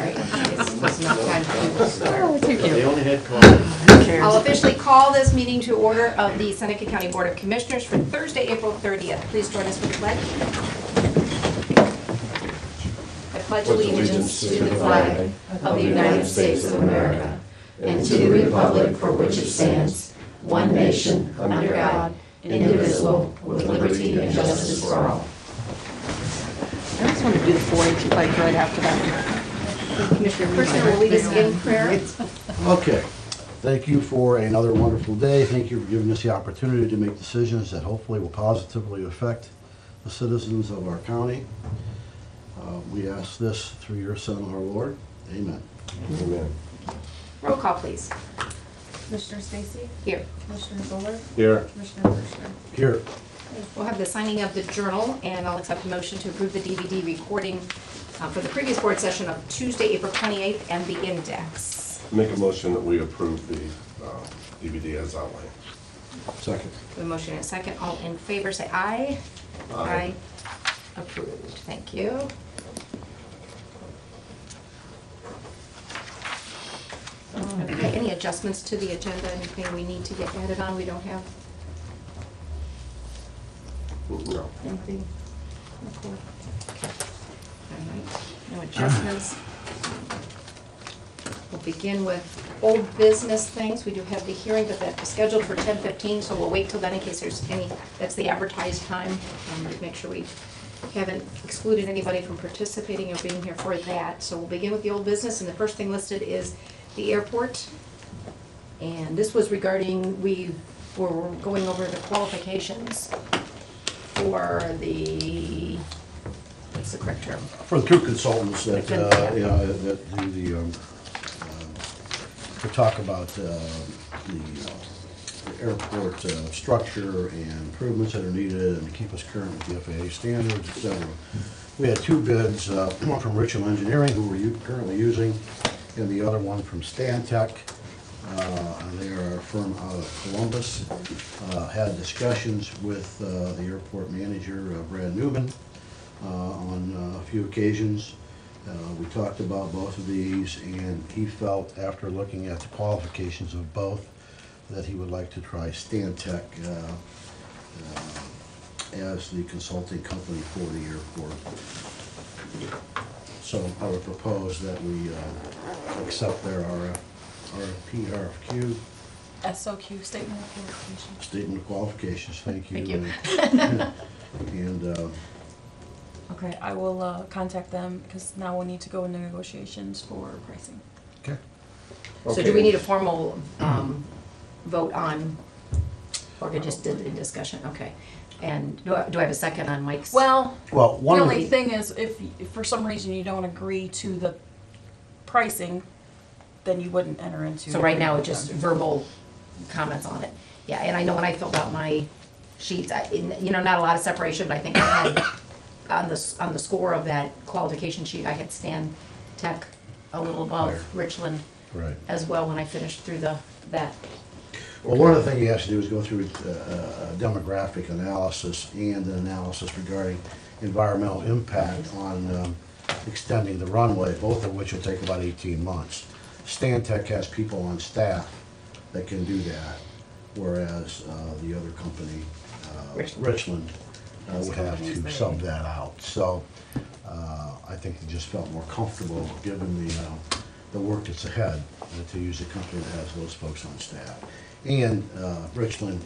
sorry. It's not time to do this. Oh, thank you. They only had coffee. I'll officially call this meeting to order of the Seneca County Board of Commissioners for Thursday, April 30th. Please join us with the pledge. I pledge allegiance to the flag of the United States of America and to the republic for which it stands, one nation, under God, indivisible, with liberty and justice for all. I just want to do the 4-H pledge right after that. Commissioner Kirchner will lead us in prayer. Okay, thank you for another wonderful day. Thank you for giving us the opportunity to make decisions that hopefully will positively affect the citizens of our county. We ask this through your Son, our Lord. Amen. Amen. Roll call, please. Commissioner Stacy? Here. Commissioner Buller? Here. Commissioner Kirchner? Here, We'll have the signing of the journal, and I'll accept a motion to approve the DVD recording for the previous board session of Tuesday, April 28th, and the index. Make a motion that we approve the DVD as outlined. second. The motion and a second. All in favor, say aye. Aye. Approved. Thank you. Okay, any adjustments to the agenda? Anything we need to get added on? We don't have No. anything? Okay. All right, no adjustments. We'll begin with old business things. We do have the hearing, but that's scheduled for 10:15, so we'll wait till then in case there's any, that's the advertised time. To make sure we haven't excluded anybody from participating or being here for that. So we'll begin with the old business, and the first thing listed is the airport. And this was regarding, we were going over the qualifications for the, what's the correct term? For the two consultants that, that do the, to talk about the airport structure and improvements that are needed and to keep us current with the FAA standards, et cetera. We had two bids, one from Richland Engineering, who we're currently using, and the other one from Stantec. They are a firm out of Columbus. Had discussions with the airport manager, Brad Newman, on a few occasions. We talked about both of these, and he felt, after looking at the qualifications of both, that he would like to try Stantec as the consulting company for the airport. So I would propose that we accept their RFP, RFQ, SOQ, Statement of Qualifications. statement of qualifications, thank you. Thank you. And, Okay, I will contact them because now we'll need to go into negotiations for pricing. okay. So do we need a formal vote on, or we just did it in discussion? Okay. And do I have a second on Mike's? Well, Well, the one of only the, thing is if for some reason you don't agree to the pricing, then you wouldn't enter into. So right now, it's agreement just with them. verbal comments on it. Yeah, and I know when I filled out my sheets, not a lot of separation, but I think I had, on the score of that qualification sheet, I had Stan Tech a little above Higher. Richland right. as well when I finished through that. Well, one of the things he has to do is go through a demographic analysis and an analysis regarding environmental impact on extending the runway, both of which will take about 18 months. Stantec has people on staff that can do that, whereas the other company, Richland, would have to sub that out. So I think they just felt more comfortable, given the work that's ahead, to use a company that has those folks on staff. And Richland,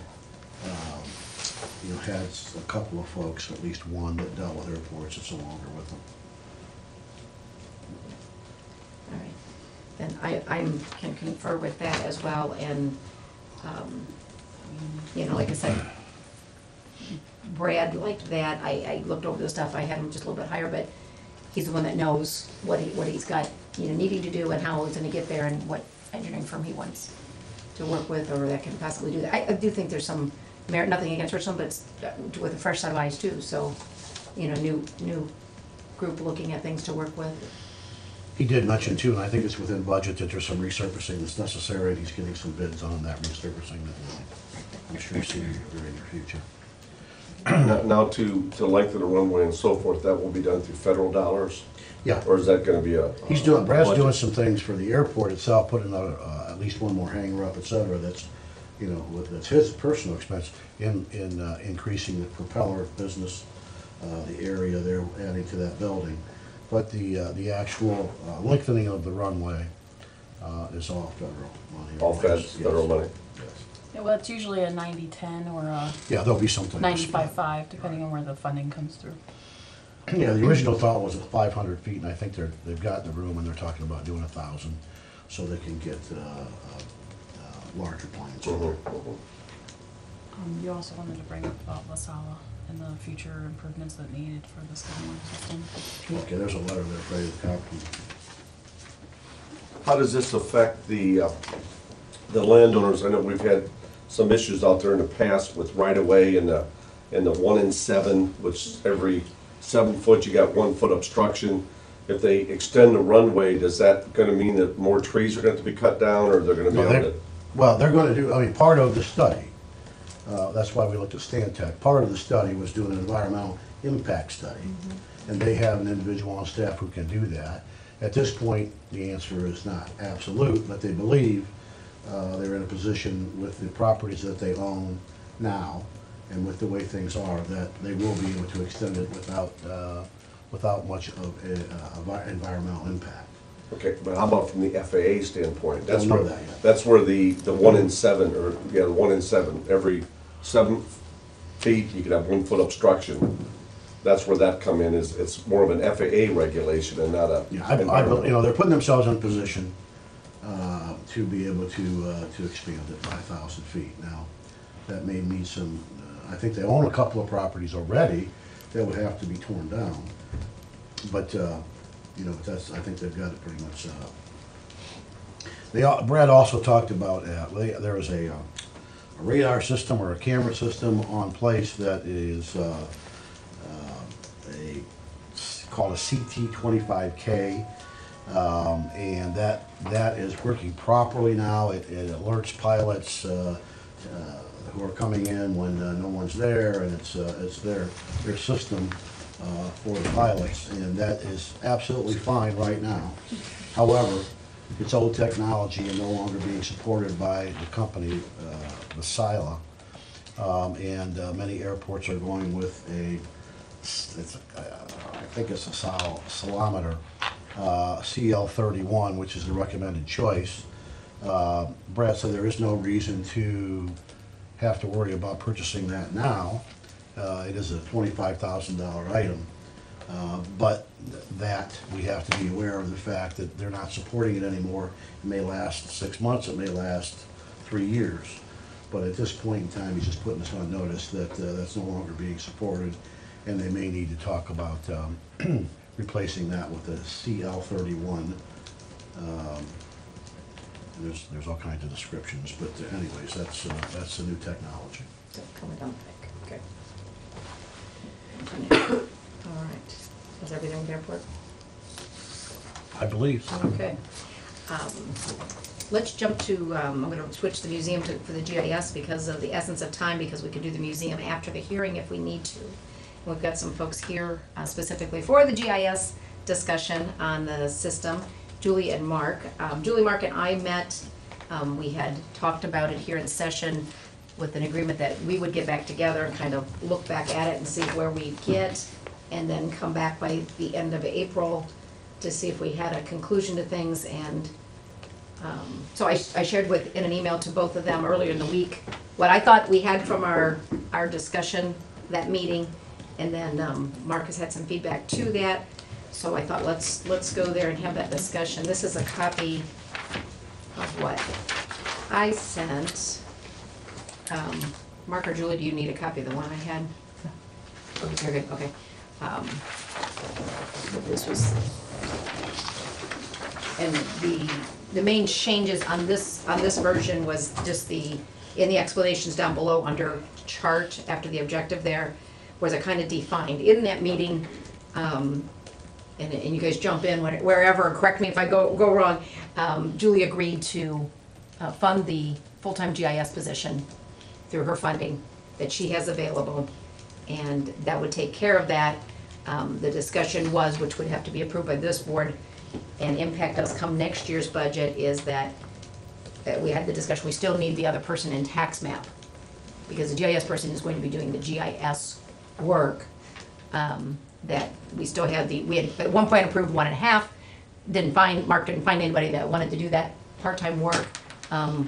has a couple of folks, at least one, that dealt with airports that's no longer with them. All right. Then I can confer with that as well, and, like I said, Brad liked that. I looked over the stuff, I had him just a little bit higher, but he's the one that knows what he's got, needing to do and how he's gonna get there and what engineering firm he wants to work with or that can possibly do that. I do think there's some merit, nothing against Richland, but it's with a fresh set of eyes too, so, new group looking at things to work with. He did mention too, and I think it's within budget, that there's some resurfacing that's necessary, and he's getting some bids on that resurfacing that I'm sure you'll see in the very near future. Now to lengthen the runway and so forth, that will be done through federal dollars? Yeah. Or is that gonna be a? Brad's budget? doing some things for the airport itself, putting at least one more hangar up, et cetera, that's, that's his personal expense in increasing the propeller business, the area they're adding to that building. But the actual lengthening of the runway is all federal money. All feds, Yes, federal money? yes. Yeah, well, it's usually a 90-10 or a Yeah, there'll be something. 95-5, depending on where the funding comes through. Yeah, the original thought was 500 feet, and I think they've got the room, and they're talking about doing 1,000, so they can get larger planes. Mhm. You also wanted to bring up about La Sala and the future improvements that needed for the SCADA system. Okay, there's a letter there for you to copy. How does this affect the landowners? I know we've had some issues out there in the past with right-of-way and the 1 in 7, which every 7 foot you got 1 foot obstruction. If they extend the runway, does that gonna mean that more trees are gonna have to be cut down, or they're gonna be No, able to? Well, they're gonna do, part of the study, that's why we looked at Stantec, part of the study was doing an environmental impact study. And they have an individual on staff who can do that. At this point, the answer is not absolute, but they believe they're in a position with the properties that they own now, and with the way things are, that they will be able to extend it without much of environmental impact. Okay, but how about from the FAA standpoint? Don't know that yet. That's where the 1 in 7, or, yeah, the 1 in 7, every 7 feet, you could have 1 foot obstruction. That's where that come in, is it's more of an FAA regulation and not a. Yeah, they're putting themselves in a position to be able to expand it 5,000 feet. Now, that may need some, I think they own a couple of properties already that would have to be torn down. But, I think they've got it pretty much set up. Brad also talked about, there is a radar system or a camera system on place that is called a CT25K, and that is working properly now. It alerts pilots who are coming in when no one's there, and it's their system for the pilots, and that is absolutely fine right now. However, it's old technology and no longer being supported by the company, the Sila, and many airports are going with I think it's a Salometer, CL31, which is the recommended choice. Brad said there is no reason to have to worry about purchasing that now. It is a $25,000 item, but that we have to be aware of the fact that they're not supporting it anymore. It may last 6 months, it may last 3 years, but at this point in time, he's just putting us on notice that that's no longer being supported, and they may need to talk about replacing that with a CL31. There's all kinds of descriptions, but anyways, that's the new technology. Coming down the pike, okay. All right, is everything with the airport? I believe so. Okay. Let's jump to, I'm gonna switch the museum for the GIS because of the essence of time, because we could do the museum after the hearing if we need to. We've got some folks here specifically for the GIS discussion on the system, Julie and Mark. Julie, Mark, and I met, we had talked about it here in session with an agreement that we would get back together and kind of look back at it and see where we get, and then come back by the end of April to see if we had a conclusion to things. And so I shared in an email to both of them earlier in the week what I thought we had from our discussion, that meeting, and then Mark has had some feedback to that. So I thought let's go there and have that discussion. This is a copy of what I sent. Mark or Julie, do you need a copy of the one I had? Okay, you're good, okay. This was, and the main changes on this version was just in the explanations down below under chart after the objective there, was it kind of defined. In that meeting, and you guys jump in wherever, correct me if I go wrong, Julie agreed to fund the full-time GIS position through her funding that she has available, and that would take care of that. The discussion was, which would have to be approved by this board and impact us come next year's budget, is that we had the discussion, we still need the other person in tax map. Because the GIS person is going to be doing the GIS work. That we still have we had at one point approved 1.5, Mark didn't find anybody that wanted to do that part-time work.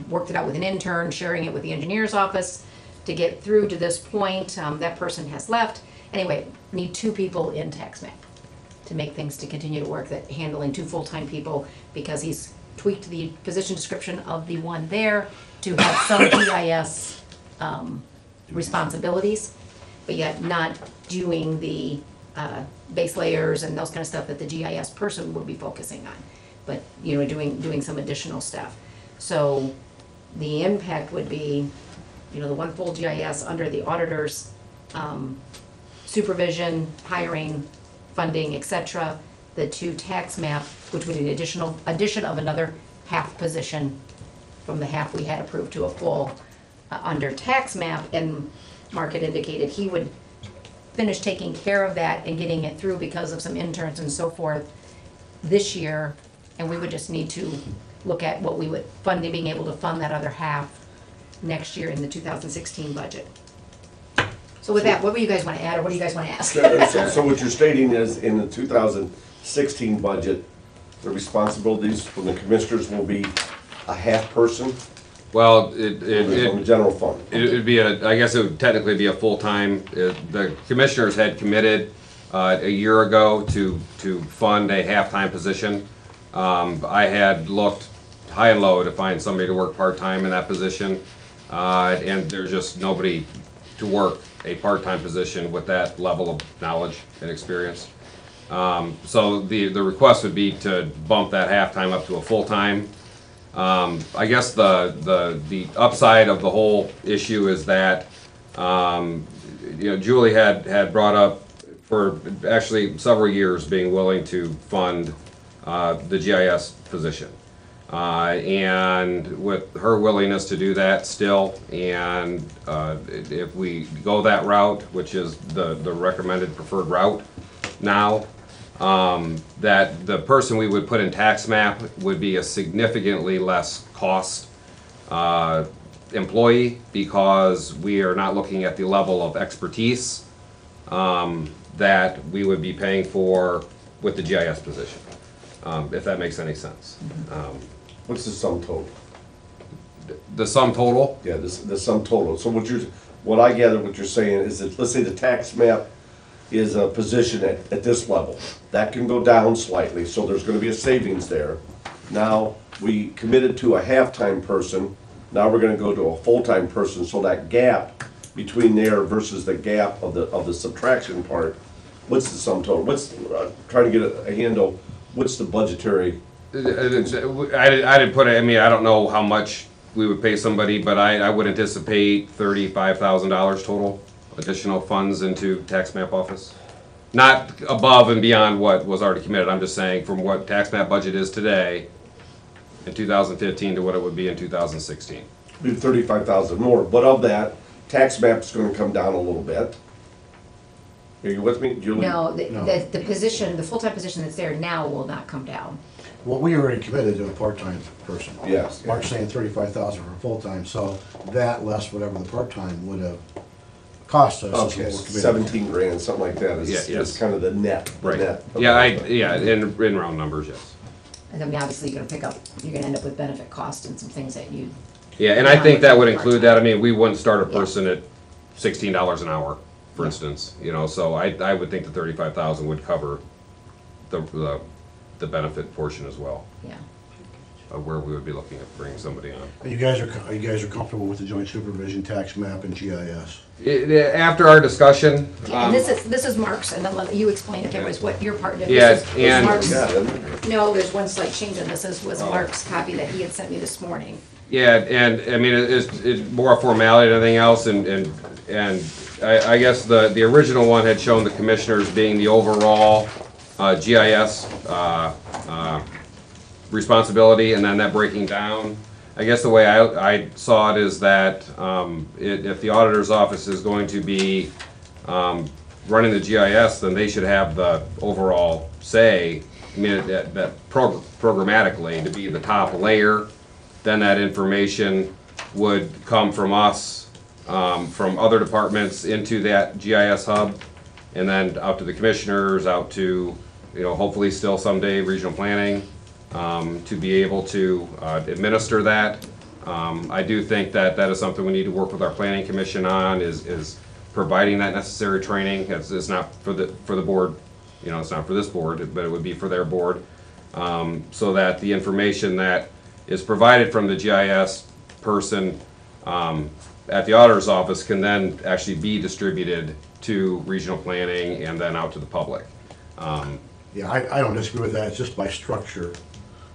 Worked it out with an intern, sharing it with the engineer's office to get through to this point. That person has left. Anyway, need 2 people in tax map to make things to continue to work, that handling 2 full-time people, because he's tweaked the position description of the one there to have some GIS responsibilities, but yet not doing the base layers and those kind of stuff that the GIS person would be focusing on, but, you know, doing some additional stuff. So the impact would be, you know, the 1 full GIS under the auditor's supervision, hiring, funding, etc. The 2 tax map, which would be the addition of another half position from the half we had approved to a full under tax map. And Mark had indicated he would finish taking care of that and getting it through because of some interns and so forth this year. And we would just need to look at what we would being able to fund that other half next year in the 2016 budget. So with that, what do you guys want to add, or what do you guys want to ask? So what you're stating is, in the 2016 budget, the responsibilities from the commissioners will be a half person Well, from the general fund. it'd be I guess it would technically be a full-time. The commissioners had committed a year ago to fund a half-time position. I had looked high and low to find somebody to work part-time in that position, and there's just nobody to work a part-time position with that level of knowledge and experience. So the request would be to bump that half-time up to a full-time. I guess the upside of the whole issue is that, you know, Julie had brought up for actually several years being willing to fund the GIS position. And with her willingness to do that still, and if we go that route, which is the recommended preferred route now, that the person we would put in tax map would be a significantly less cost employee, because we are not looking at the level of expertise that we would be paying for with the GIS position, if that makes any sense. What's the sum total? The sum total, Yeah, the sum total. So what I gather what you're saying is that, let's say the tax map is a position at this level. That can go down slightly, so there's gonna be a savings there. Now, we committed to a half-time person, now we're gonna go to a full-time person, so that gap between there versus the gap of the subtraction part, what's the sum total? Trying to get a handle, what's the budgetary? I didn't put it, I mean, I don't know how much we would pay somebody, but I would anticipate $35,000 total additional funds into tax map office. Not above and beyond what was already committed, I'm just saying from what tax map budget is today in 2015 to what it would be in 2016. Be 35,000 more, but of that, tax map's gonna come down a little bit. Are you with me, Julie? No, the position, the full-time position that's there now will not come down. Well, we already committed to a part-time person. Yes. Mark's saying 35,000 for full-time, so that less whatever the part-time would have cost us is what Okay, we're committed to. 17 grand, something like that Yeah, is yes. kind of the net. the Right. net of Yeah, that. in round numbers, yes. And I mean, obviously, you're gonna end up with benefit cost and some things that you, Yeah, and I think that would include that, I mean, we wouldn't start a person at $16 an hour, for instance, you know, so I would think the 35,000 would cover the benefit portion as well, yeah. of where we would be looking at bringing somebody on. And you guys are comfortable with the joint supervision, tax map, and GIS? After our discussion, And this is Mark's, and then let you explain again what your part did. Yeah, This is and- Mark's- Yeah, doesn't No, there's one slight change in this, was Mark's copy that he had sent me this morning. yeah, and I mean, it's more a formality than anything else, and I guess the original one had shown the commissioners being the overall GIS responsibility, and then that breaking down. I guess the way I saw it is that if the auditor's office is going to be running the GIS, then they should have the overall say. I mean, programmatically to be the top layer, then that information would come from us, from other departments into that GIS hub, and then out to the commissioners, out to, hopefully still someday regional planning, to be able to administer that. I do think that that is something we need to work with our planning commission on, is providing that necessary training. It's not for the board, it's not for this board, but it would be for their board, so that the information that is provided from the GIS person at the auditor's office can then actually be distributed to regional planning and then out to the public. Yeah, I don't disagree with that. It's just by structure,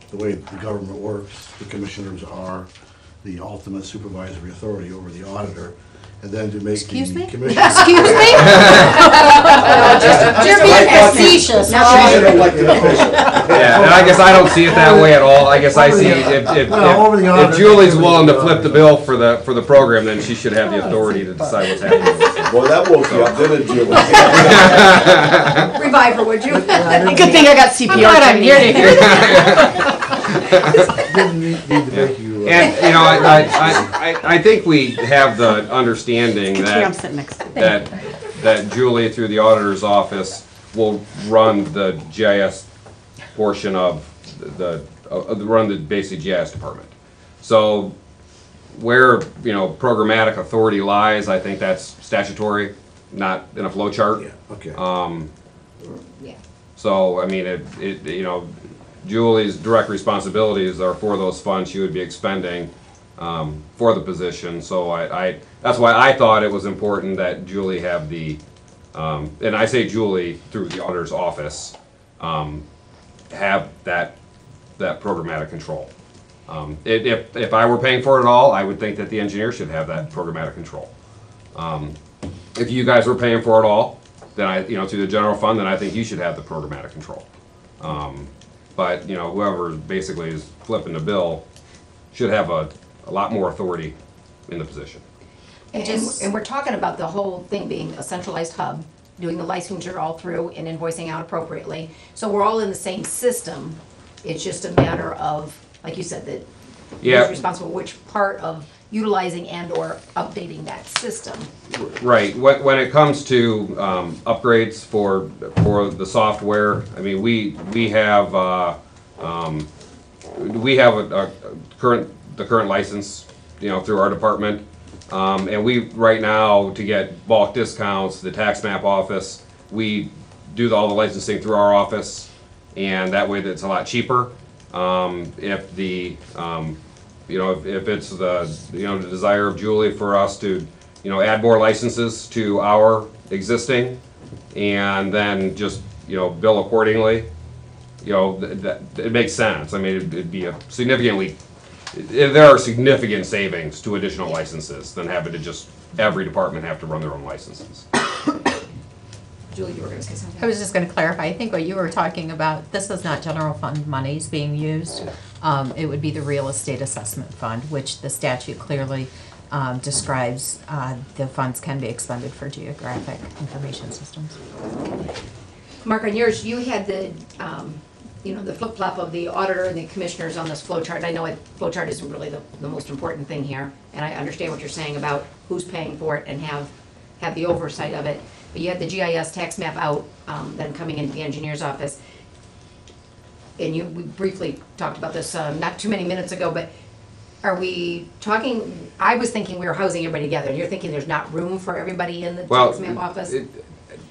the way the government works. The commissioners are the ultimate supervisory authority over the auditor. And then to make Excuse the me? commissioner. Excuse me? You're being facetious, She's right? an elected official. Yeah, and I guess I don't see it that way at all. I guess I see if Julie's willing to flip the bill for the program, then she should have the authority to decide what's happening. Well, that woke you up, didn't it, Julie? Revive her, would you? Good thing I got CPR training. here to hear Didn't need to make you. And, I think we have the understanding I'm that, sitting next to that Julie, through the auditor's office, will run the GIS portion of run the basic GIS department. So where, programmatic authority lies, I think that's statutory, not in a flow chart. Yeah, okay. Yeah. So, I mean, Julie's direct responsibilities are for those funds she would be expending for the position. So that's why I thought it was important that Julie have the, and I say Julie through the auditor's office, have that programmatic control. If I were paying for it all, I would think that the engineer should have that programmatic control. If you guys were paying for it all, then through the general fund, then I think you should have the programmatic control. But, whoever basically is flipping the bill should have a lot more authority in the position. And we're talking about the whole thing being a centralized hub, doing the licensure all through and invoicing out appropriately. So we're all in the same system. It's just a matter of, like you said, that Yeah. who's responsible, which part of utilizing and/or updating that system. Right. When it comes to upgrades for the software, I mean, we have a current license, through our department, and we right now, to get bulk discounts, the tax map office, we do all the licensing through our office, and that way it's a lot cheaper. If the if it's the desire of Julie for us to add more licenses to our existing, and then just bill accordingly, that it makes sense. I mean, it'd be there are significant savings to additional licenses than having to just every department have to run their own licenses. Julie, you were gonna say something? I was just gonna clarify, I think what you were talking about, this is not general fund monies being used. It would be the real estate assessment fund, which the statute clearly describes, the funds can be expended for geographic information systems. Mark, on yours, you had the flip-flop of the auditor and the commissioners on this flow chart. I know flow chart isn't really the most important thing here, and I understand what you're saying about who's paying for it and have the oversight of it. But you had the GIS tax map out, then coming into the engineer's office. And we briefly talked about this not too many minutes ago, but are we talking, I was thinking we were housing everybody together, and you're thinking there's not room for everybody in the tax map office?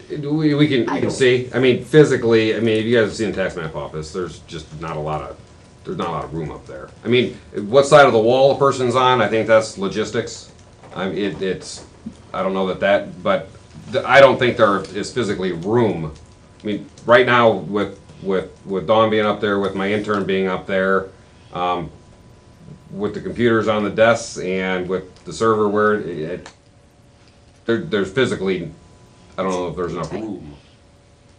We can see. I mean, physically, if you guys have seen the tax map office, there's just not a lot of room up there. I mean, what side of the wall a person's on, I think that's logistics. I don't know but I don't think there is physically room. I mean, right now with Dawn being up there, with my intern being up there, with the computers on the desks and with the server where there's physically, I don't know if there's enough room.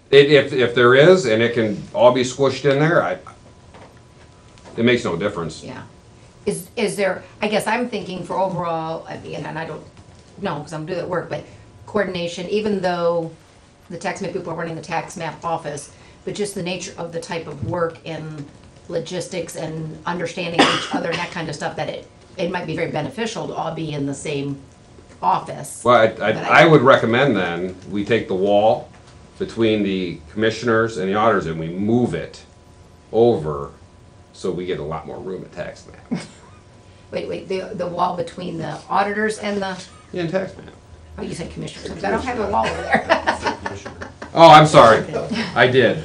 If there is, and it can all be squished in there, it makes no difference. Yeah. Is there, I guess I'm thinking for overall, and I don't know, because I'm doing at work, but coordination, even though the tax map people are running the tax map office, but just the nature of the type of work and logistics and understanding each other and that kind of stuff, that it might be very beneficial to all be in the same office. Well, But I would recommend then, we take the wall between the commissioners and the auditors and we move it over so we get a lot more room at tax map. Wait, the wall between the auditors and the, Yeah, in tax map. oh, you said commissioners, because I don't have a wall over there. Oh, I'm sorry. I did.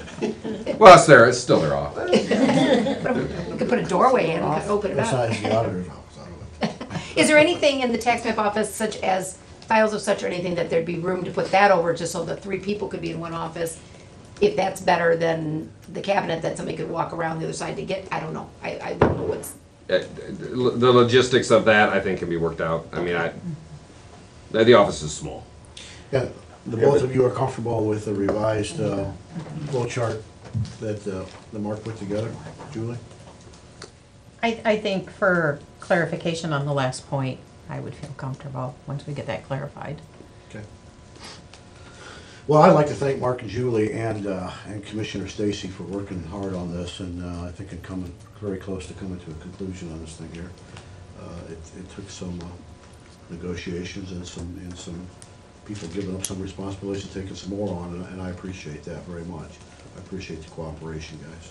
Well, it's there, it's still their office. We could put a doorway in, we could open it up. Besides the auditor's office, I don't know. Is there anything in the tax map office such as files of such or anything that there'd be room to put that over just so that 3 people could be in one office? If that's better than the cabinet that somebody could walk around the other side to get, I don't know. I don't know what's, The logistics of that, I think, can be worked out. I mean, the office is small. Yeah, the both of you are comfortable with the revised flow chart that Mark put together, Julie? I think for clarification on the last point, I would feel comfortable once we get that clarified. Okay. Well, I'd like to thank Mark and Julie and Commissioner Stacy for working hard on this, and I think it coming very close to coming to a conclusion on this thing here. It took some negotiations and some people giving up some responsibilities and taking some more on, and I appreciate that very much. I appreciate the cooperation, guys.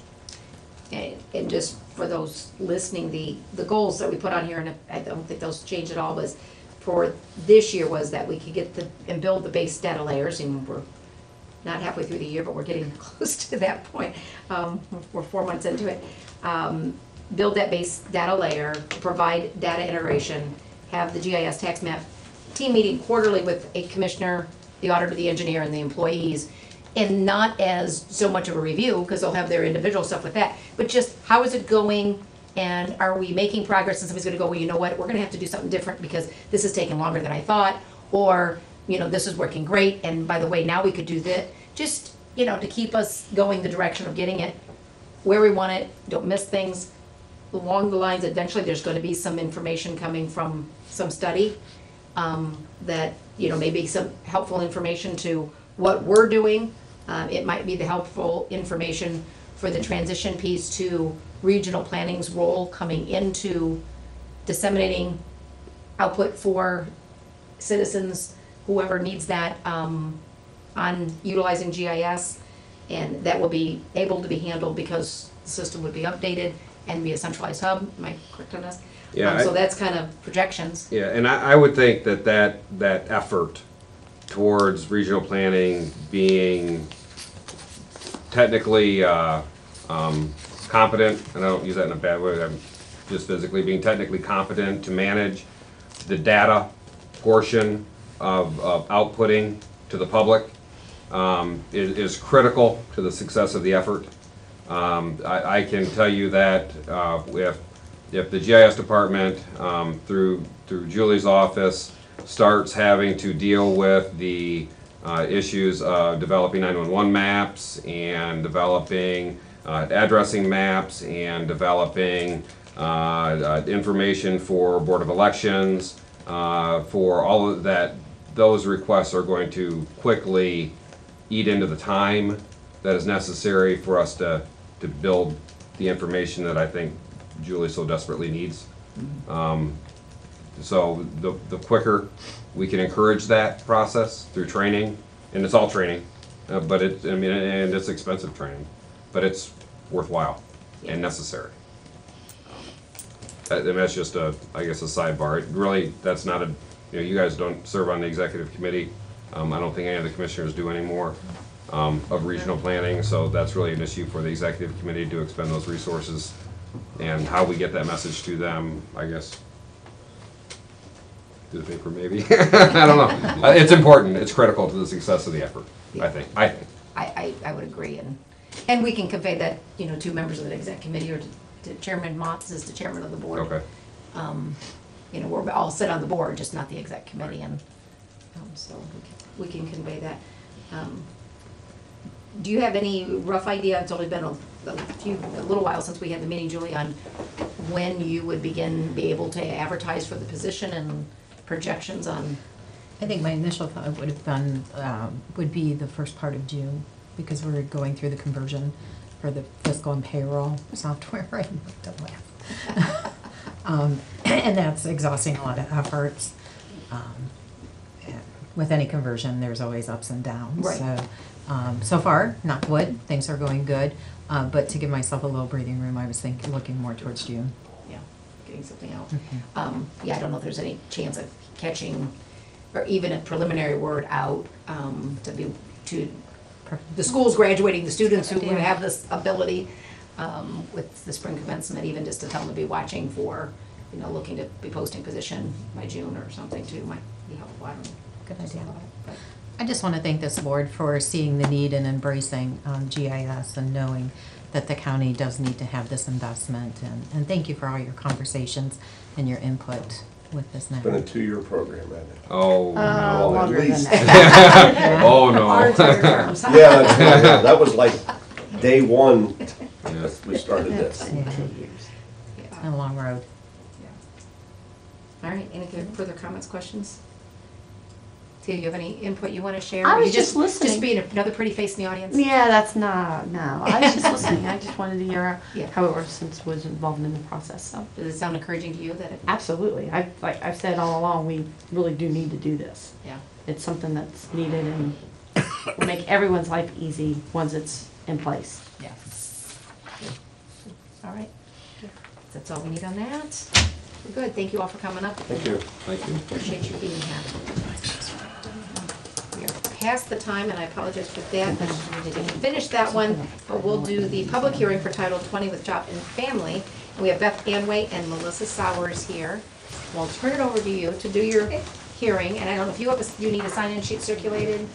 and just for those listening, the goals that we put on here, and I don't think those change at all, was for this year was that we could get and build the base data layers, and we're not halfway through the year, but we're getting close to that point. We're 4 months into it. Build that base data layer, provide data integration, have the GIS tax map team meeting quarterly with a commissioner, the auditor, the engineer, and the employees, and not as so much of a review, because they'll have their individual stuff with that, but just how is it going, and are we making progress, and somebody's gonna go, well, you know what, we're gonna have to do something different because this is taking longer than I thought, or, you know, this is working great, and by the way, now we could do that, just, you know, to keep us going the direction of getting it where we want it, don't miss things. Along the lines, eventually, there's gonna be some information coming from some study, that, you know, maybe some helpful information to what we're doing. It might be the helpful information for the transition piece to regional planning's role coming into disseminating output for citizens, whoever needs that, on utilizing GIS. And that will be able to be handled because the system would be updated and be a centralized hub. Am I correct on this? Yeah, So that's kind of projections. Yeah, and I would think that effort towards regional planning being technically competent, and I don't use that in a bad way, I'm just physically being technically competent to manage the data portion of outputting to the public is critical to the success of the effort. I can tell you that if the GIS department, through Julie's office, starts having to deal with the issues of developing 911 maps and developing addressing maps and developing information for Board of Elections, for all of that, those requests are going to quickly eat into the time that is necessary for us to build the information that I think Julie so desperately needs. So the quicker we can encourage that process through training, and it's all training, but and it's expensive training, but it's worthwhile and necessary. And that's just I guess a sidebar. It really, that's not you guys don't serve on the executive committee. I don't think any of the commissioners do anymore of regional planning, so that's really an issue for the executive committee to expend those resources, and how we get that message to them, I guess. Through the paper, maybe. I don't know. It's important. It's critical to the success of the effort. I think. I would agree, and we can convey that, you know, to members of the exec committee or to Chairman Motz as the chairman of the board. Okay. You know, we're all sit on the board, just not the exec committee, and so we can convey that. Do you have any rough idea? It's only been a little while since we had the meeting, Julie, on when you would be able to advertise for the position and projections on I think my initial thought would have been, would be the first part of June, because we're going through the conversion for the fiscal and payroll software. Right? Don't laugh. And that's exhausting a lot of efforts. And with any conversion, there's always ups and downs. Right. So far, knock wood, things are going good. But to give myself a little breathing room, I was looking more towards June. Yeah, getting something out. Mhm. Yeah, I don't know if there's any chance of catching, or even a preliminary word out, to the schools graduating, the students who would have this ability, with the spring commencement, even just to tell them to be watching for, looking to be posting position by June or something too, might be helpful, I don't know. Good idea. But- I just want to thank this board for seeing the need and embracing GIS and knowing that the county does need to have this investment. And thank you for all your conversations and your input with this It's been a matter. 2-year program, hasn't it? Oh, Well, at Longer than least. that. oh no. Ours are terms, huh? Yeah, that's right, yeah, that was like day one, Yes. we started this. Yeah. Yeah. Been a long road. All right, any further comments, questions? Tia, you have any input you want to share? I Or was you just listening. Just being another pretty face in the audience? Yeah, that's not, no, I was just listening, I just wanted to hear Yeah. how it works since I was involved in the process, so. Does it sound encouraging to you that it? Absolutely, like I've said all along, we really do need to do this. Yeah. It's something that's needed and will make everyone's life easy once it's in place. Yeah. All right. That's all we need on that. We're good. Thank you all for coming up. Thank you. Thank you. Appreciate you being here. We are past the time, and I apologize for that. We didn't finish that one, but we'll do the public hearing for Title 20 with Job and Family. We have Beth Anway and Melissa Sowers here. We'll turn it over to you to do your hearing, and I don't know if you need a sign-in sheet circulated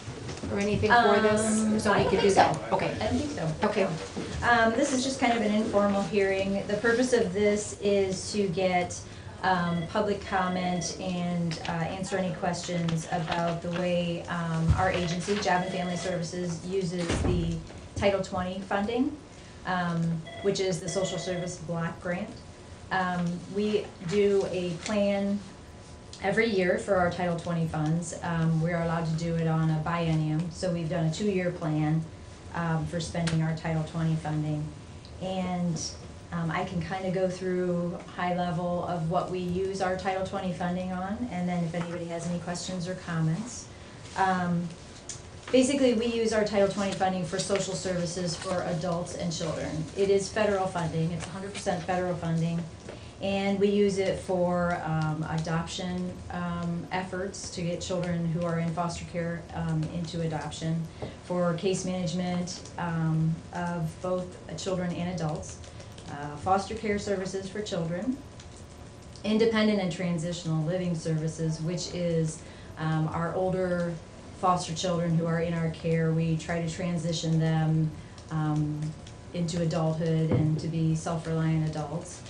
or anything for this? So I we don't could do think that. so. Okay. I don't think so. Okay. This is just kind of an informal hearing. The purpose of this is to get public comment and answer any questions about the way our agency, Job and Family Services, uses the Title 20 funding, which is the Social Service Block Grant. We do a plan every year for our Title 20 funds. We are allowed to do it on a biennium, so we've done a 2-year plan for spending our Title 20 funding. And I can kind of go through high level of what we use our Title 20 funding on, and then if anybody has any questions or comments. Basically, we use our Title 20 funding for social services for adults and children. It is federal funding, it's 100% federal funding. And we use it for adoption efforts to get children who are in foster care into adoption, for case management of both children and adults, foster care services for children, independent and transitional living services, which is our older foster children who are in our care. We try to transition them into adulthood and to be self-reliant adults.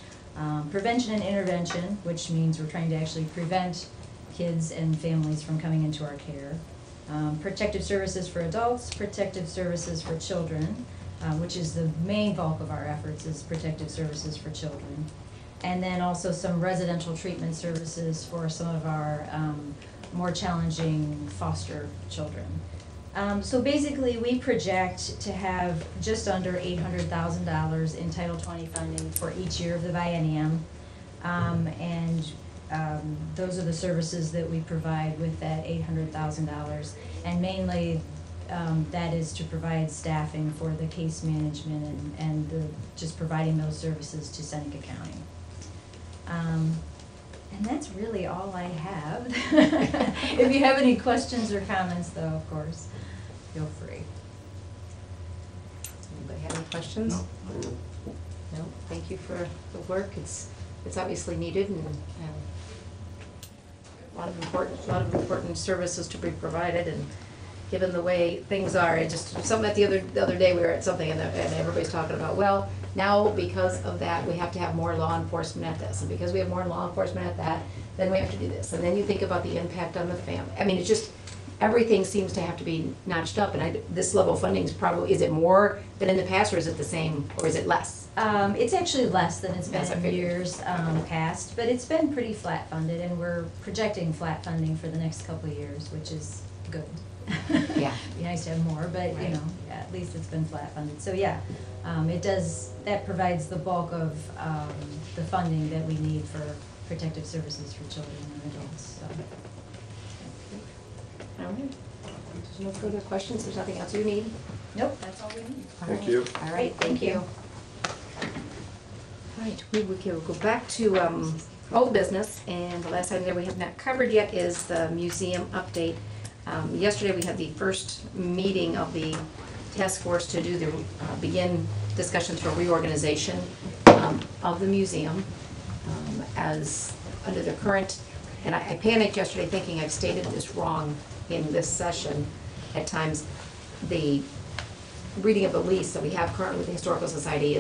Prevention and intervention, which means we're trying to actually prevent kids and families from coming into our care. Protective services for adults, protective services for children, which is the main bulk of our efforts, is protective services for children. And then also some residential treatment services for some of our more challenging foster children. So basically, we project to have just under $800,000 in Title 20 funding for each year of the biennium. Those are the services that we provide with that $800,000. And mainly, that is to provide staffing for the case management and just providing those services to Seneca County. And that's really all I have. If you have any questions or comments, though, of course, feel free. Anybody have any questions? No, thank you for the work. It's obviously needed and a lot of important services to be provided, and given the way things are, it just, something that the other day we were at something and everybody's talking about, well, now because of that, we have to have more law enforcement at this, and because we have more law enforcement at that, then we have to do this. And then you think about the impact on the family. I mean, it's just, everything seems to have to be notched up, and this level of funding is probably, is it more than in the past, or is it the same, or is it less? It's actually less than it's been Yes, I in figured. years past, but it's been pretty flat funded, and we're projecting flat funding for the next couple of years, which is good. Yeah. Be nice to have more, but, you Right. know, at least it's been flat funded. So, yeah, it does, that provides the bulk of the funding that we need for protective services for children and adults, so. All right. There's no further questions, there's nothing else you need? Nope, that's all we need. All Thank right. you. All right, thank you. All right, we will go back to old business, and the last item that we have not covered yet is the museum update. Yesterday, we had the first meeting of the task force to do the, begin discussions for reorganization of the museum as under the current, and I panicked yesterday thinking I've stated this wrong in this session. At times, the reading of the lease that we have currently with the Historical Society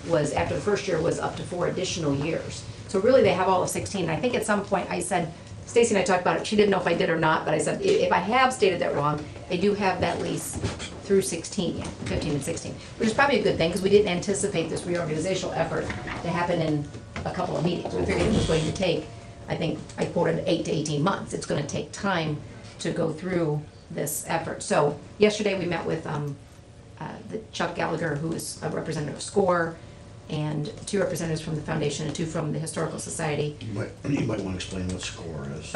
was after the first year was up to 4 additional years. So really, they have all of 16. And I think at some point I said, Stacy and I talked about it, she didn't know if I did or not, but I said, if I have stated that wrong, they do have that lease through 16, 15 and 16, which is probably a good thing, because we didn't anticipate this reorganizational effort to happen in a couple of meetings. We figured it was going to take, I think, I quoted 8 to 18 months. It's gonna take time to go through this effort. So yesterday, we met with the Chuck Gallagher, who is a representative of SCORE, and 2 representatives from the foundation and 2 from the Historical Society. You might want to explain what SCORE is.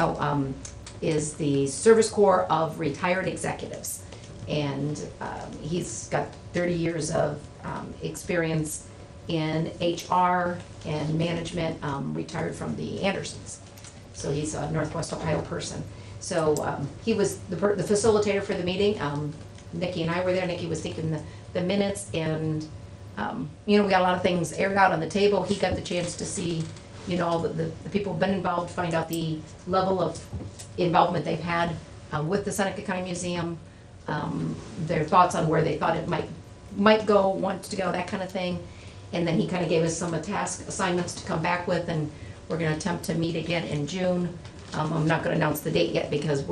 Is the Service Corps of Retired Executives. And he's got 30 years of experience in HR and management, retired from the Andersons. So he's a Northwest Ohio person. So he was the facilitator for the meeting. Nikki and I were there. Nikki was taking the minutes, and we got a lot of things aired out on the table. He got the chance to see, all the people who've been involved, find out the level of involvement they've had with the Seneca County Museum, their thoughts on where they thought it might go, wants to go, that kind of thing. And then he kind of gave us some task assignments to come back with, and we're going to attempt to meet again in June. I'm not going to announce the date yet, because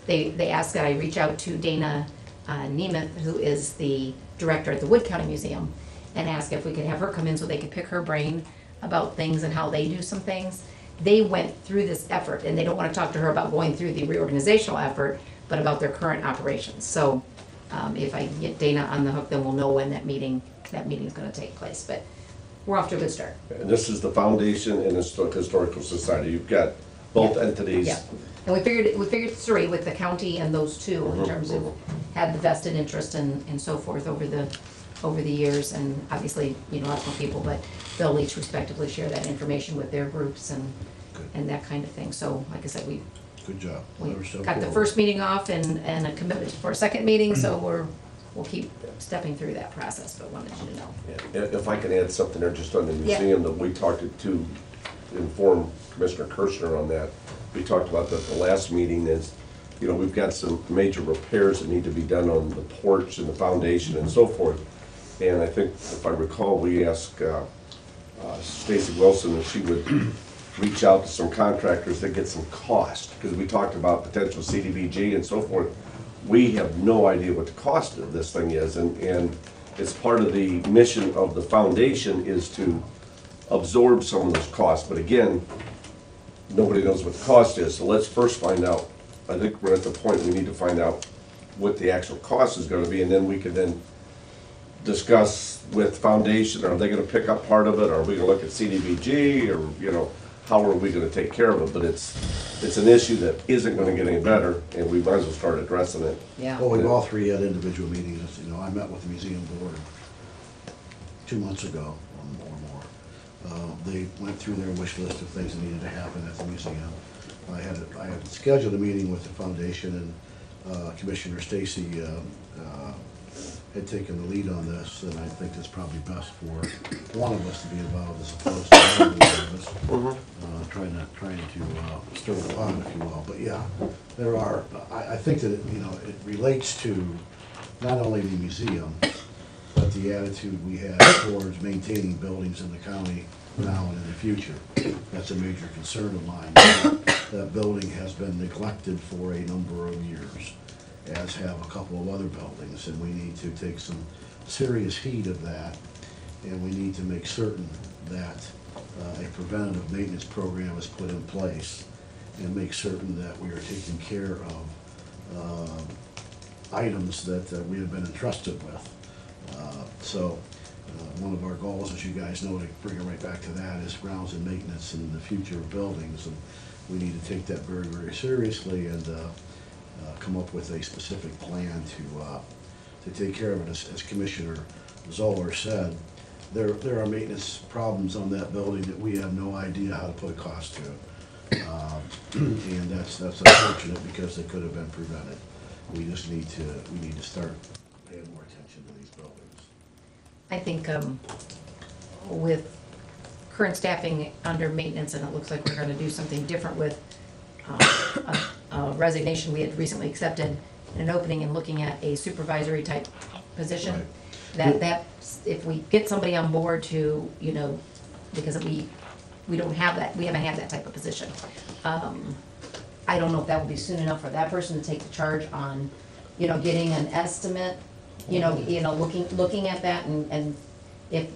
they asked that I reach out to Dana Nemeth, who is the director at the Wood County Museum, and ask if we could have her come in so they could pick her brain about things and how they do some things. They went through this effort, and they don't want to talk to her about going through the reorganizational effort, but about their current operations. So if I can get Dana on the hook, then we'll know when that meeting is going to take place. But we're off to a good start. And this is the foundation and Historical Society. You've got both entities. Yeah, and we figured 3 with the county and those 2 in terms of had the vested interest and so forth over the years, and obviously, lots more people, but they'll each respectively share that information with their groups and that kind of thing. So, like I said, Good job. we Whatever's so got the cool. first meeting off and a commitment for a second meeting, so we'll keep stepping through that process, but wanted you to know. Yeah, if I can add something there, just on the Yeah. museum, that we talked to inform Commissioner Kirschner on that. We talked about that the last meeting is, we've got some major repairs that need to be done on the porch and the foundation and so forth. And I think, if I recall, we asked Stacy Wilson if she would reach out to some contractors to get some cost, because we talked about potential CDBG and so forth. We have no idea what the cost of this thing is, and it's part of the mission of the foundation is to absorb some of those costs. But again, nobody knows what the cost is, so let's first find out. I think we're at the point we need to find out what the actual cost is gonna be, and then we can then discuss with foundation, are they gonna pick up part of it, are we gonna look at CDBG, or, how are we gonna take care of it? But it's an issue that isn't gonna get any better, and we might as well start addressing it. Yeah. Well, we've all 3 had individual meetings. I met with the museum board 2 months ago or more. They went through their wish list of things that needed to happen at the museum. I had scheduled a meeting with the foundation, and Commissioner Stacy had taken the lead on this, and I think it's probably best for one of us to be involved as opposed to one of us. Trying to stir the pot, if you will. But yeah, there are, I think that, it relates to not only the museum, but the attitude we have towards maintaining buildings in the county now and in the future. That's a major concern of mine. That building has been neglected for a number of years, as have a couple of other buildings, and we need to take some serious heed of that and we need to make certain that a preventative maintenance program is put in place and make certain that we are taking care of items that we have been entrusted with. So one of our goals, as you guys know, to bring it right back to that, is grounds and maintenance in the future of buildings. And we need to take that very, very seriously and come up with a specific plan to take care of it. As Commissioner Zoller said, there are maintenance problems on that building that we have no idea how to put a cost to. And that's unfortunate because they could have been prevented. We just need to start paying more attention to these buildings. I think with current staffing under maintenance, and it looks like we're gonna do something different with a resignation we had recently accepted, and an opening and looking at a supervisory type position. Right. That if we get somebody on board to, you know, because we don't have that, we haven't had that type of position. I don't know if that will be soon enough for that person to take the charge on, you know, getting an estimate, looking at that and if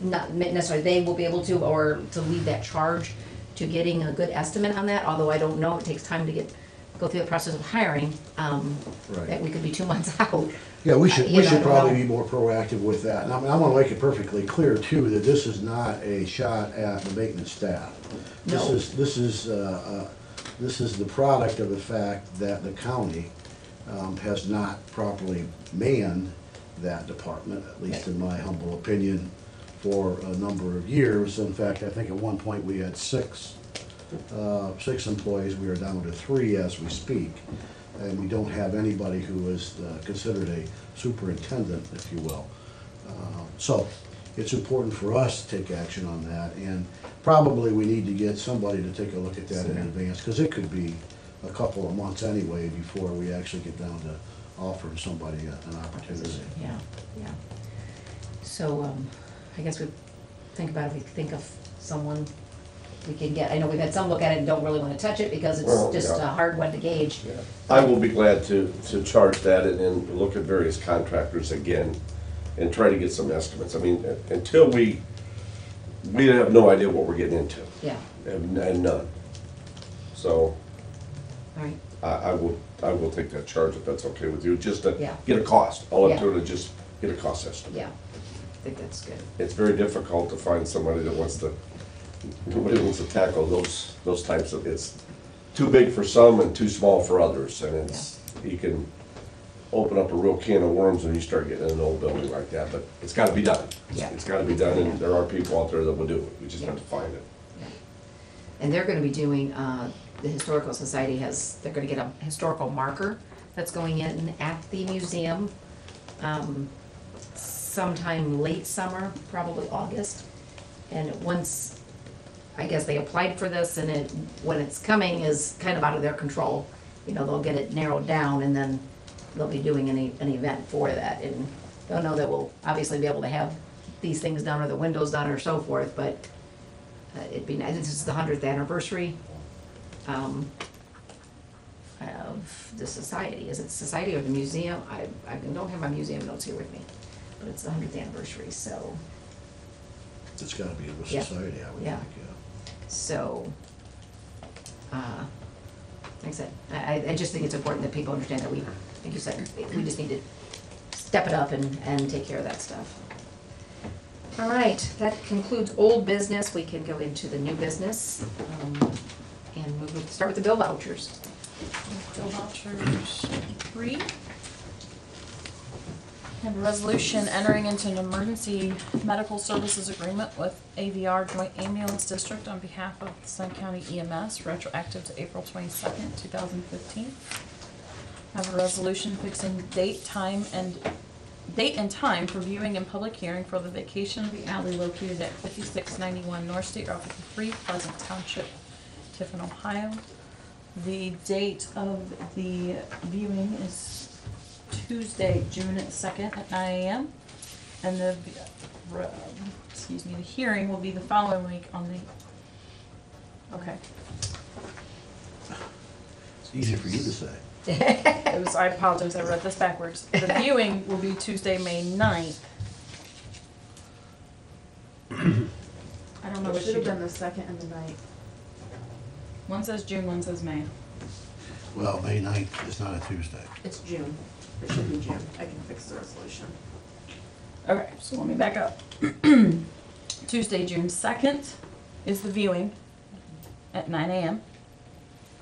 not necessarily they will be able to, or to lead that charge to getting a good estimate on that, although I don't know, it takes time to go through the process of hiring, that we could be 2 months out. Yeah, we should I don't probably know. be more proactive with that. And I want to make it perfectly clear too, that this is not a shot at the maintenance staff. No. This is the product of the fact that the county has not properly manned that department, at least in my humble opinion, for a number of years. In fact, I think at one point we had six employees. We are down to 3 as we speak. And we don't have anybody who is considered a superintendent, if you will. So it's important for us to take action on that, and probably we need to get somebody to take a look at that in advance, because it could be a couple of months anyway before we actually get down to offering somebody an opportunity. Yeah. So, I guess we think about if we think of someone we can get. I know we've had some look at it and don't really want to touch it because Well, it's just yeah. a hard one to gauge. I will be glad to charge that and look at various contractors again and try to get some estimates. I mean, until we have no idea what we're getting into, Yeah, and none. So all right. I will take that charge if that's okay with you, just to Yeah. get a cost. All I'm Yeah. doing is just get a cost estimate. Yeah, I think that's good. It's very difficult to find somebody that nobody wants to tackle those types of, it's too big for some and too small for others, and you can open up a real can of worms when you start getting in an old building like that, but it's gotta be done. Yeah. It's gotta be done, and there are people out there that will do it, we just have to find it. Yeah. And they're gonna be doing, the Historical Society they're gonna get a historical marker that's going in at the museum, sometime late summer, probably August. And once, I guess they applied for this, and when it's coming is kind of out of their control. You know, they'll get it narrowed down, and then they'll be doing an event for that. And they'll know that we'll obviously be able to have these things done, or the windows done, or so forth, but it'd be nice. This is the 100th anniversary of the society. Is it the society or the museum? I don't have my museum notes here with me, but it's the 100th anniversary, so. It's gotta be a Yeah. society, I would Yeah. think, yeah. So, like I said, I just think it's important that people understand that like you said, we just need to step it up and take care of that stuff. All right, that concludes old business. We can go into the new business, and start with the bill vouchers. Bill vouchers 3. Have a resolution entering into an emergency medical services agreement with AVR Joint Ambulance District on behalf of the Sun County EMS, retroactive to April 22nd, 2015. Have a resolution fixing date and time for viewing and public hearing for the Vacation of the Alley located at 5691 North State Route 53, Pleasant Township, Tiffin, Ohio. The date of the viewing is Tuesday, June 2nd at 9 a.m. And the hearing will be the following week on the, okay. It's easy for you to say. I apologize, I read this backwards. The viewing will be Tuesday, May 9th. know It what should you have been did. the second and the ninth. One says June, one says May. Well, May 9th is not a Tuesday. It's June. It should be June. I can fix the resolution. Okay, so let me back up. Tuesday, June 2nd is the viewing at 9 a.m.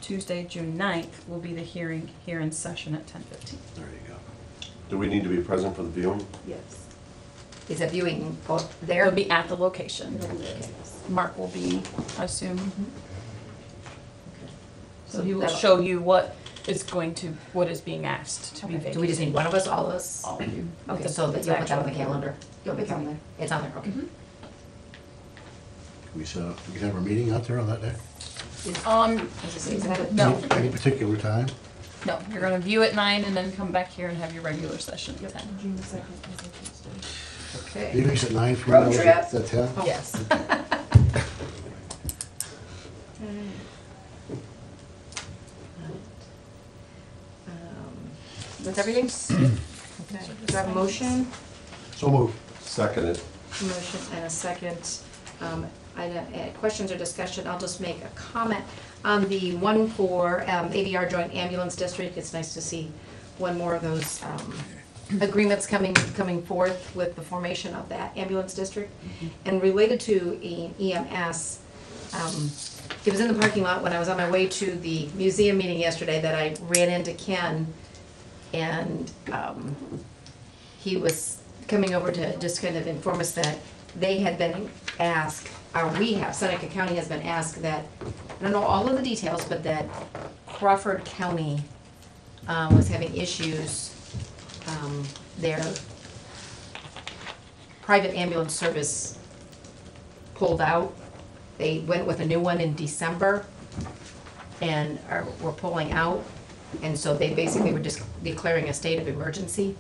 Tuesday, June 9th will be the hearing here in session at 10:15. There you go. Do we need to be present for the viewing? Yes. Is that viewing both It'll there? be at the location. It'll be there. Mark will be, I assume. So he will that'll- show you what is going to, what is being asked to be Okay. vacated. Do we just need one of us, all of us? All of you. Okay, so that you'll put that on the calendar. You'll be coming. It's on there, okay. We set up, we can have a meeting out there on that day? Is that it? No, Any particular time? no, you're gonna view at 9 and then come back here and have your regular session at 10. June 2nd is a Tuesday. Okay. Meetings at 9 for Road you, trip. is that 10? Yes. That's everything? Okay. Do I have a motion? So moved. Seconded. Motion and a second. Questions or discussion, I'll just make a comment on the one for AVR Joint Ambulance District. It's nice to see one more of those agreements coming forth with the formation of that ambulance district. And related to EMS, it was in the parking lot when I was on my way to the museum meeting yesterday that I ran into Ken, and he was coming over to just kind of inform us that they had been asked, or we have, Seneca County has been asked that, I don't know all of the details, but that Crawford County was having issues. Their private ambulance service pulled out. They went with a new one in December and were pulling out. And so they basically were just declaring a state of emergency,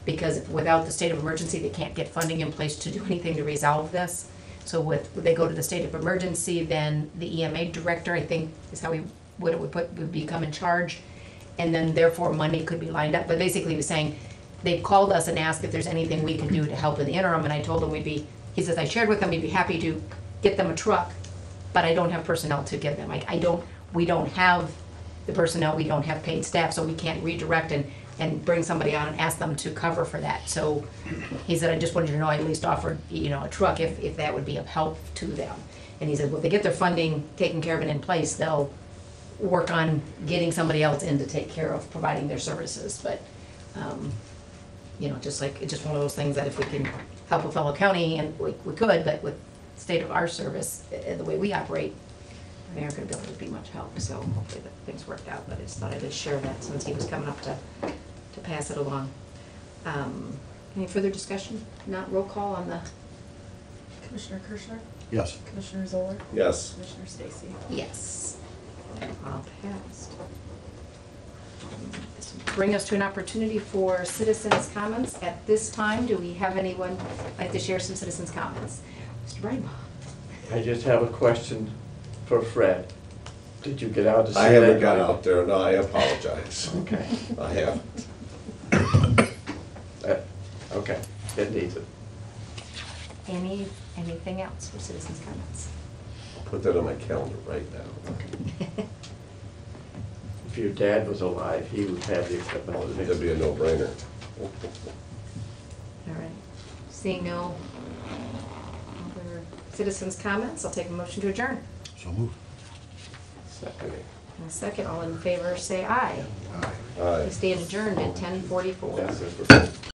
because without the state of emergency, they can't get funding in place to do anything to resolve this. So they go to the state of emergency, then the EMA director, I think, is how would become in charge. And then therefore money could be lined up. But basically he was saying, they've called us and asked if there's anything we can do to help in the interim. And I told him he says, I shared with them, we'd be happy to get them a truck, but I don't have personnel to give them. We don't have the personnel, we don't have paid staff, so we can't redirect and bring somebody on and ask them to cover for that. So he said, I just wanted you to know I at least offered, a truck if that would be of help to them. And he said, well, if they get their funding taken care of and in place, they'll work on getting somebody else in to take care of providing their services. But, just one of those things that if we can help a fellow county, and we could, but with the state of our service, the way we operate, they aren't gonna be able to be much help. So hopefully that things worked out, but I just thought I'd just share that since he was coming up to pass it along. Any further discussion? Not roll call on the, Commissioner Kirschner? Yes. Commissioner Zoller? Yes. Commissioner Stacy? yes. All passed. This will bring us to an opportunity for citizens' comments. At this time, do we have anyone like to share some citizens' comments? Mr. Brightman? I just have a question for Fred. Did you get out to see that? I haven't got out there, no, I apologize. Okay, I haven't. okay, it needs it. Anything else for citizens' comments? I'll put that on my calendar right now. If your dad was alive, he would have the equipment. That'd be a no-brainer. All right. Seeing no other citizens' comments, I'll take a motion to adjourn. So moved. Second. In a second, all in favor, say aye. Aye. Aye. We stand adjourned at 10:44. That's it.